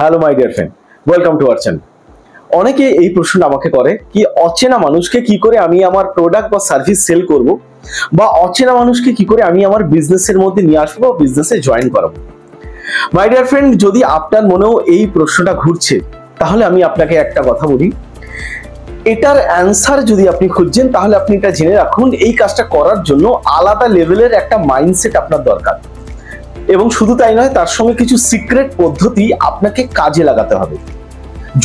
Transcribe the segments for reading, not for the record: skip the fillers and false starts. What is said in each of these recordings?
Hello my dear friend, welcome to our channel. অনেকে এই প্রশ্নটা আমাকে করে কি অচেনা মানুষকে কি করে আমি আমার প্রোডাক্ট বা সার্ভিস সেল করব, বা অচেনা মানুষকে কি করে আমি আমার বিজনেসের মধ্যে নিয়ে আসবো বা বিজনেসে জয়েন করাবো। মাই ডিয়ার ফ্রেন্ড, যদি আপনার মনেও এই প্রশ্নটা ঘুরছে তাহলে আমি আপনাকে একটা কথা বলি, এটার অ্যান্সার যদি আপনি খুঁজছেন তাহলে আপনি এটা জেনে রাখুন, এই কাজটা করার জন্য আলাদা লেভেলের একটা মাইন্ডসেট আপনার দরকার। এবং শুধু তাই নয়, তার সঙ্গে কিছু সিক্রেট পদ্ধতি আপনাকে কাজে লাগাতে হবে।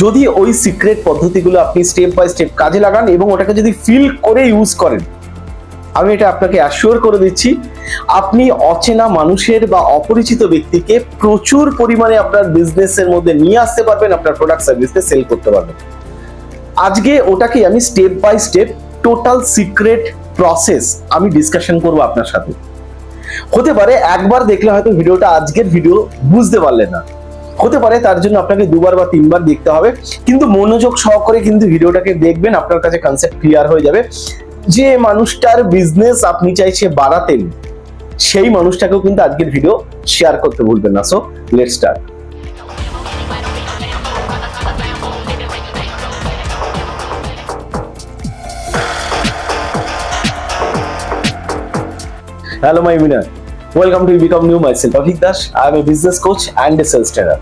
যদি ওই সিক্রেট পদ্ধতিগুলো আপনি স্টেপ বাই স্টেপ কাজে লাগান এবং ওটাকে যদি ফিল করে ইউজ করেন, আমি এটা আপনাকে অ্যাসিওর করে দিচ্ছি, আপনি অচেনা মানুষের বা অপরিচিত ব্যক্তিকে প্রচুর পরিমাণে আপনার বিজনেসের মধ্যে নিয়ে আসতে পারবেন, আপনার প্রোডাক্ট সার্ভিসকে সেল করতে পারবেন। আজকে ওটাকে আমি step by step total secret process আমি ডিসকাশন করবো আপনার সাথে। হতে পারে একবার দেখলে হয়তো ভিডিওটা, আজকের ভিডিও বুঝতে পারলেন না, হতে পারে তার জন্য আপনাকে দুবার বা তিনবার দেখতে হবে, কিন্তু মনোযোগ সহকারে কিন্তু ভিডিওটাকে দেখবেন, আপনার কাছে কনসেপ্ট ক্লিয়ার হয়ে যাবে। যে মানুষটার বিজনেস আপনি চাইছে বাড়াতেন, সেই মানুষটাকেও কিন্তু আজকের ভিডিও শেয়ার করতে ভুলবেন না। So let's start. Hello my winner, welcome to Become New myself Avik Das. I am a business coach and a sales trainer.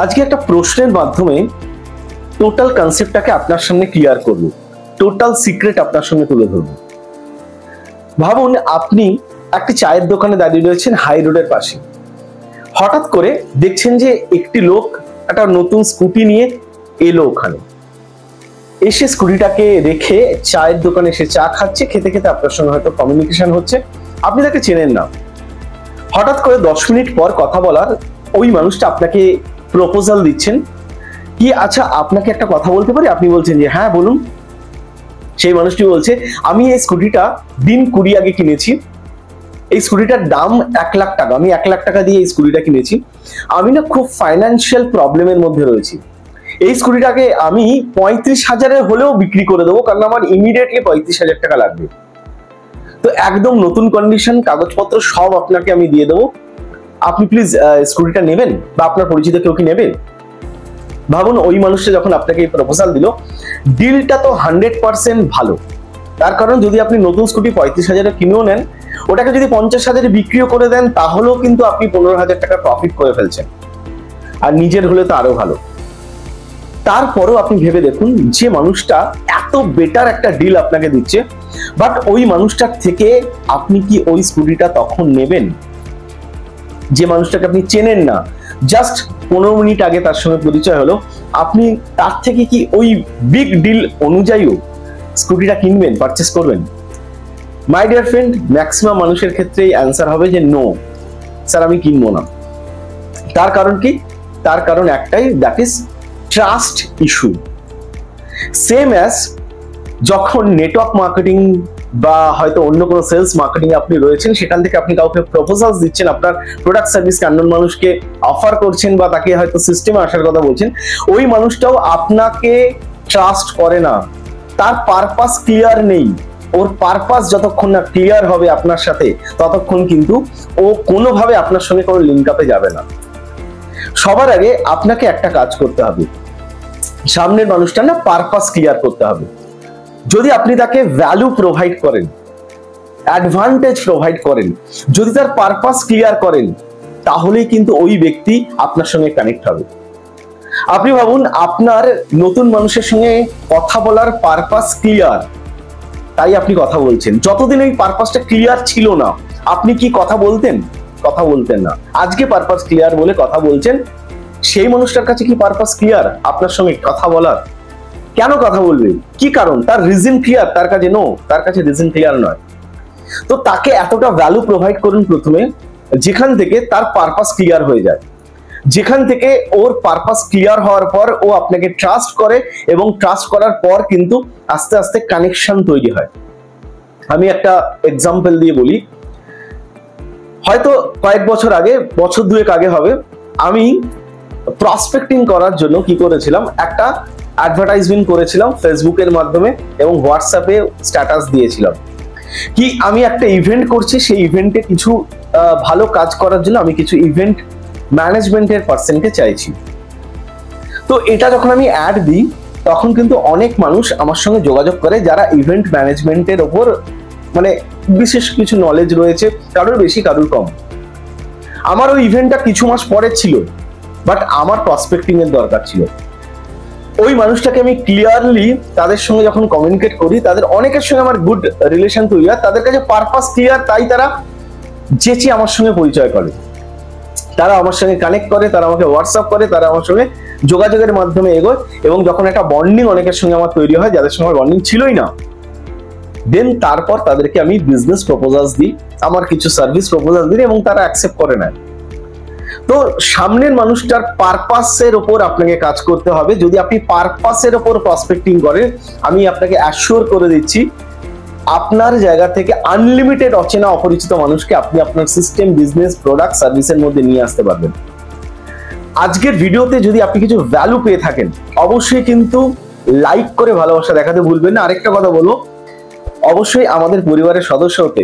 আজকে একটা প্রশ্নের মাধ্যমে টোটাল কনসেপ্টটাকে আপনার সামনে ক্লিয়ার করব, টোটাল সিক্রেট আপনার সামনে তুলে ধরব। ভাবুন, আপনি একটি চায়ের দোকানে দাঁড়িয়ে রয়েছেন হাই রোডের পাশে। হঠাৎ করে দেখছেন যে একটি লোক একটা নতুন স্কুটি নিয়ে এলো ওখানে, এসে স্কুটিটাকে রেখে চায়ের দোকানে এসে চা খাচ্ছে, খেতে খেতে আপনার সঙ্গে হয়তো কমিউনিকেশন হচ্ছে, আপনি তাকে চেনেন না। হঠাৎ করে 10 মিনিট পর কথা বলার ওই মানুষটা আপনাকে প্রপোজাল দিচ্ছেন কি, আচ্ছা আপনাকে একটা কথা বলতে পারি? আপনি বলছেন যে হ্যাঁ বলুন। সেই মানুষটি বলছে, আমি এই স্কুটিটা দিন 20 আগে কিনেছি, এই স্কুটিটার দাম 1 লাখ টাকা, আমি 1 লাখ টাকা দিয়ে এই স্কুটিটা কিনেছি। আমি না খুব ফাইন্যান্সিয়াল প্রবলেমের মধ্যে রয়েছি, এই স্কুটিটাকে আমি 35,000 হলেও বিক্রি করে দেবো, কারণ আমার ইমিডিয়েটলি 35,000 টাকা লাগবে। তো একদম নতুন কন্ডিশন, কাগজপত্র সব আপনাকে আমি দিয়ে দেবো, আপনি প্লিজ স্কুটিটা নেবেন, বা আপনার পরিচিত কেউ কি নেবে? ভাবুন, ওই মানুষটা যখন আপনাকে এই প্রপোজাল দিল, ডিলটা তো 100% ভালো। তার কারণ যদি আপনি নতুন স্কুটি 35,000 কিনেও নেন, ওটাকে যদি 50,000 বিক্রিও করে দেন, তাহলেও কিন্তু আপনি 15,000 টাকা প্রফিট করে ফেলছেন, আর নিজের হলে তো আরো ভালো। তারপরেও আপনি ভেবে দেখুন, যে মানুষটা এত বেটার একটা ডিল আপনাকে দিচ্ছে, বাট ওই মানুষটার থেকে আপনি কি ওই স্কুটিটা তখন নেবেন? যে মানুষটাকে আপনি চেনেন না, জাস্ট 15 মিনিট আগে তার সঙ্গে পরিচয় হলো, আপনি তার থেকে কি ওই বিগ ডিল অনুযায়ীও স্কুটিটা কিনবেন, পারচেস করবেন? মাই ডিয়ার ফ্রেন্ড, ম্যাক্সিমাম মানুষের ক্ষেত্রে অ্যান্সার হবে যে নো স্যার, আমি কিনবো না। তার কারণ কি? তার কারণ একটাই, that is trust issue. Same as যখন নেটওয়ার্ক মার্কেটিং বা হয়তো অন্য কোনো সেলস মার্কেটিং আপনি রয়েছেন, সেখান থেকে আপনি কাউকে প্রপোজালস দিচ্ছেন, আপনার প্রোডাক্ট সার্ভিস আননোন মানুষকে অফার করছেন, বা তাকে হয়তো সিস্টেমে আসার কথা বলছেন, ওই মানুষটাও আপনাকে ট্রাস্ট করে না, তার পারপাস ক্লিয়ার নেই। ওর পারপাস যতক্ষণ না ক্লিয়ার হবে আপনার সাথে, ততক্ষণ কিন্তু ও কোনোভাবে আপনার সঙ্গে কোনো লিঙ্ক আপে যাবে না। সবার আগে আপনাকে একটা কাজ করতে হবে, সামনের মানুষটা না পারপাস ক্লিয়ার করতে হবে। যদি আপনি তাকে ভ্যালু প্রোভাইড করেন, অ্যাডভান্টেজ প্রোভাইড করেন, যদি তার পারপাস ক্লিয়ার করেন, তাহলেই কিন্তু ওই ব্যক্তি আপনার সঙ্গে কানেক্ট হবে। আপনি ভাবুন, আপনার নতুন মানুষের সঙ্গে কথা বলার পারপাস ক্লিয়ার, তাই আপনি কথা বলছেন। যতদিন ওই পারপাসটা ক্লিয়ার ছিল না, আপনি কি কথা বলতেন? কথা বলতেন না। আজকে পারপাস ক্লিয়ার বলে কথা বলছেন। সেই মানুষটার কাছে কি পারপাস ক্লিয়ার আপনার সঙ্গে কথা বলার? কেন কথা বলবে? কি কারণ? তার রিজন ক্লিয়ার? তার কাছে নো, তার কাছে রিজন ক্লিয়ার নয়। তো তাকে এতটা ভ্যালু প্রোভাইড করুন প্রথমে, যেখান থেকে তার পারপাস ক্লিয়ার হয়ে যায়, যেখান থেকে ওর পারপাস ক্লিয়ার হওয়ার পর ও আপনাকে ট্রাস্ট করে, এবং ট্রাস্ট করার পর কিন্তু আস্তে আস্তে কানেকশন তৈরি হয়। আমি একটা এক্সাম্পল দিয়ে বলি। হয়তো কয়েক বছর আগে, বছর 2 আগে হবে, আমি প্রসপেক্টিং করার জন্য কি করেছিলাম, একটা অ্যাডভার্টাইজমেন্ট করেছিলাম ফেসবুকের মাধ্যমে, এবং হোয়াটসঅ্যাপে স্ট্যাটাস দিয়েছিলাম কি আমি একটা ইভেন্ট করছি, সেই ইভেন্টে কিছু ভালো কাজ করার জন্য আমি কিছু ইভেন্ট ম্যানেজমেন্টের পার্সনকে চাইছি। তো এটা যখন আমি অ্যাড দিই তখন কিন্তু অনেক মানুষ আমার সঙ্গে যোগাযোগ করে যারা ইভেন্ট ম্যানেজমেন্টের ওপর মানে বিশেষ কিছু নলেজ রয়েছে, কারোর বেশি কারোর কম। আমার ওই ইভেন্টটা কিছু মাস পরে ছিল, বাট আমার প্রসপেক্টিং এর দরকার ছিল। ওই মানুষটাকে আমি ক্লিয়ারলি তাদের সঙ্গে যখন কমিউনিকেট করি, তাদের অনেকের সঙ্গে আমার গুড রিলেশন তৈরি হয়, তাদের কাছে পারপাস ক্লিয়ার, তাই তারা চেঁচিয়ে আমার সঙ্গে পরিচয় করে, তারা আমার সঙ্গে কানেক্ট করে, তারা আমাকে হোয়াটসঅ্যাপ করে, তারা আমার সঙ্গে যোগাযোগের মাধ্যমে এগোয়, এবং যখন একটা বন্ডিং অনেকের সঙ্গে আমার তৈরি হয় যাদের সঙ্গে বন্ডিং ছিলই না, দেন তারপর তাদেরকে আমি বিজনেস প্রপোজালস দিই, আমার কিছু সার্ভিস প্রপোজাল দিই, এবং তারা অ্যাকসেপ্ট করে নেয়। তো সামনের মানুষটার পারপাসের ওপর আপনাকে কাজ করতে হবে। যদি আপনি পারপাসের ওপর প্রসপেক্টিং করেন, আমি আপনাকে অ্যাসিওর করে দিচ্ছি আপনার জায়গা থেকে আনলিমিটেড অচেনা অপরিচিত মানুষকে আপনি আপনার সিস্টেম, বিজনেস, প্রোডাক্ট, সার্ভিসের মধ্যে নিয়ে আসতে পারবেন। আজকের ভিডিওতে যদি আপনি কিছু ভ্যালু পেয়ে থাকেন, অবশ্যই কিন্তু লাইক করে ভালোবাসা দেখাতে ভুলবেন না। আরেকটা কথা বলবো, অবশ্যই আমাদের পরিবারের সদস্য হতে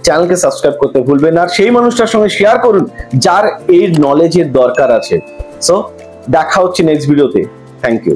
চ্যানেলকে সাবস্ক্রাইব করতে ভুলবেন না, আর সেই মানুষটার সঙ্গে শেয়ার করুন যার এই নলেজের দরকার আছে। সো দেখা হচ্ছে নেক্সট ভিডিওতে। Thank you.